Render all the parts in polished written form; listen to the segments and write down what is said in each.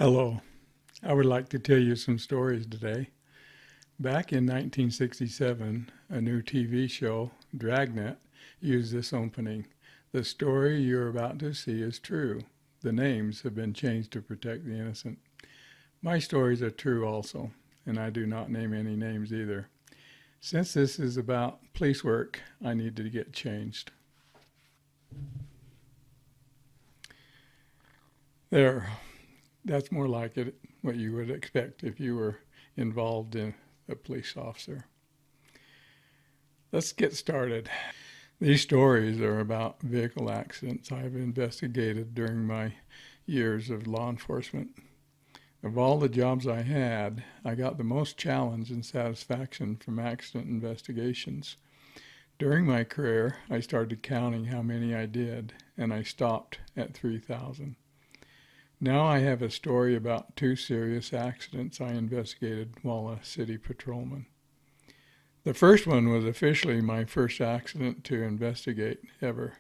Hello. I would like to tell you some stories today. Back in 1967, a new TV show, Dragnet, used this opening. The story you're about to see is true. The names have been changed to protect the innocent. My stories are true also, and I do not name any names either. Since this is about police work, I need to get changed. There, that's more like it, what you would expect if you were involved in a police officer. Let's get started. These stories are about vehicle accidents I've investigated during my years of law enforcement. Of all the jobs I had, I got the most challenge and satisfaction from accident investigations. During my career, I started counting how many I did, and I stopped at 3,000. Now I have a story about two serious accidents I investigated while a city patrolman. The first one was officially my first accident to investigate ever.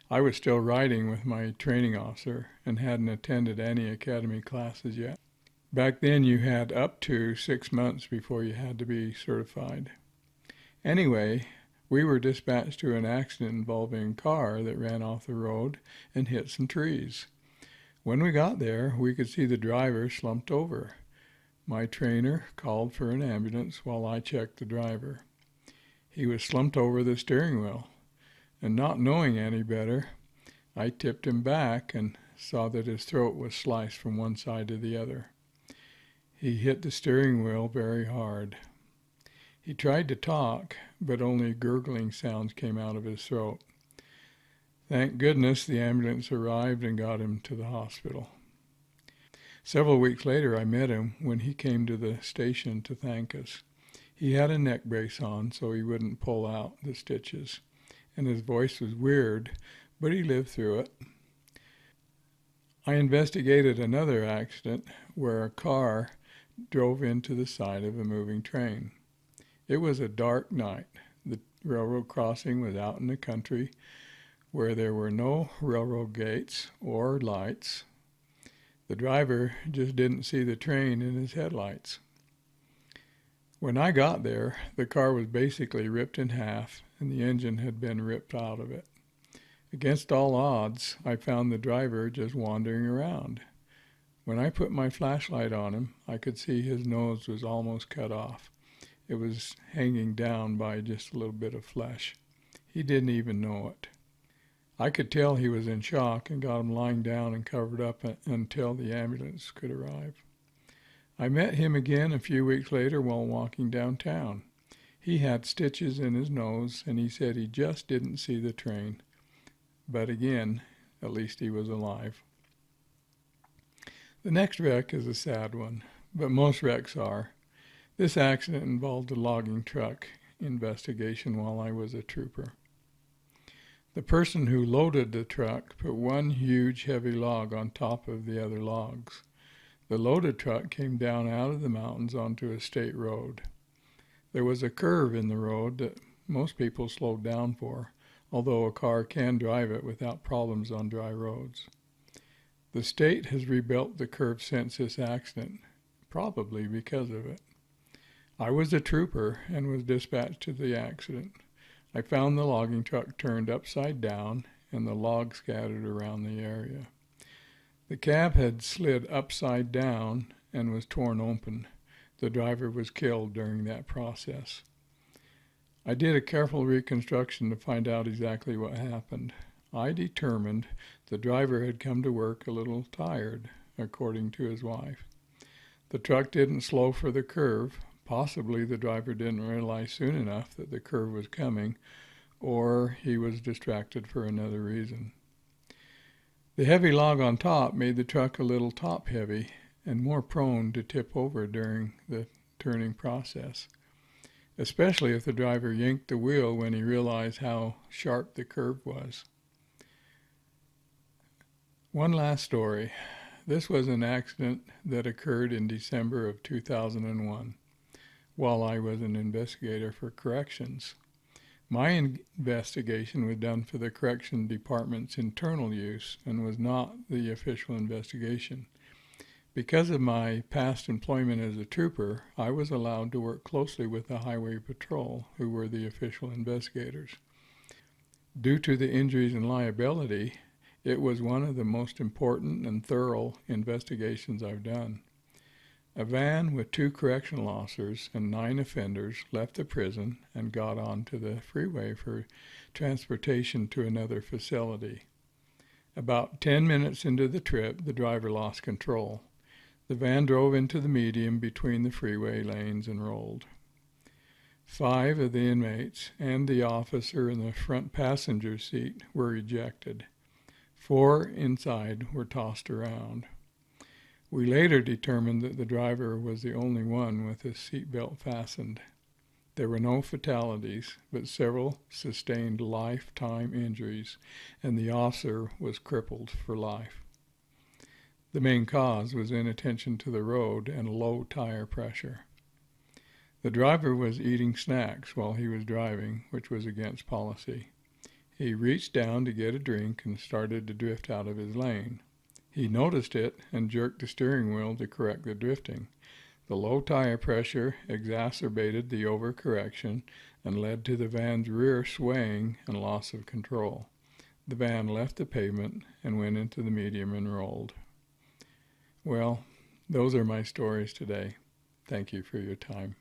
I was still riding with my training officer and hadn't attended any academy classes yet. Back then you had up to 6 months before you had to be certified. Anyway, we were dispatched to an accident involving a car that ran off the road and hit some trees. When we got there, we could see the driver slumped over. My trainer called for an ambulance while I checked the driver. He was slumped over the steering wheel, and not knowing any better, I tipped him back and saw that his throat was sliced from one side to the other. He hit the steering wheel very hard. He tried to talk, but only gurgling sounds came out of his throat. Thank goodness the ambulance arrived and got him to the hospital. Several weeks later, I met him when he came to the station to thank us. He had a neck brace on so he wouldn't pull out the stitches, and his voice was weird, but he lived through it. I investigated another accident where a car drove into the side of a moving train. It was a dark night. The railroad crossing was out in the country where there were no railroad gates or lights. The driver just didn't see the train in his headlights. When I got there, the car was basically ripped in half and the engine had been ripped out of it. Against all odds, I found the driver just wandering around. When I put my flashlight on him, I could see his nose was almost cut off. It was hanging down by just a little bit of flesh. He didn't even know it. I could tell he was in shock and got him lying down and covered up until the ambulance could arrive. I met him again a few weeks later while walking downtown. He had stitches in his nose and he said he just didn't see the train. But again, at least he was alive. The next wreck is a sad one, but most wrecks are. This accident involved a logging truck investigation while I was a trooper. The person who loaded the truck put one huge heavy log on top of the other logs. The loaded truck came down out of the mountains onto a state road. There was a curve in the road that most people slowed down for, although a car can drive it without problems on dry roads. The state has rebuilt the curve since this accident, probably because of it. I was a trooper and was dispatched to the accident. I found the logging truck turned upside down and the logs scattered around the area. The cab had slid upside down and was torn open. The driver was killed during that process. I did a careful reconstruction to find out exactly what happened. I determined the driver had come to work a little tired, according to his wife. The truck didn't slow for the curve. Possibly the driver didn't realize soon enough that the curve was coming, or he was distracted for another reason. The heavy log on top made the truck a little top-heavy and more prone to tip over during the turning process, especially if the driver yanked the wheel when he realized how sharp the curve was. One last story. This was an accident that occurred in December of 2001. While I was an investigator for corrections. My investigation was done for the correction department's internal use and was not the official investigation. Because of my past employment as a trooper, I was allowed to work closely with the Highway Patrol, who were the official investigators. Due to the injuries and liability, it was one of the most important and thorough investigations I've done. A van with 2 correctional officers and 9 offenders left the prison and got onto the freeway for transportation to another facility. About 10 minutes into the trip, the driver lost control. The van drove into the median between the freeway lanes and rolled. 5 of the inmates and the officer in the front passenger seat were ejected. 4 inside were tossed around. We later determined that the driver was the only one with his seatbelt fastened. There were no fatalities, but several sustained lifetime injuries, and the officer was crippled for life. The main cause was inattention to the road and low tire pressure. The driver was eating snacks while he was driving, which was against policy. He reached down to get a drink and started to drift out of his lane. He noticed it and jerked the steering wheel to correct the drifting. The low tire pressure exacerbated the overcorrection and led to the van's rear swaying and loss of control. The van left the pavement and went into the median and rolled. Well, those are my stories today. Thank you for your time.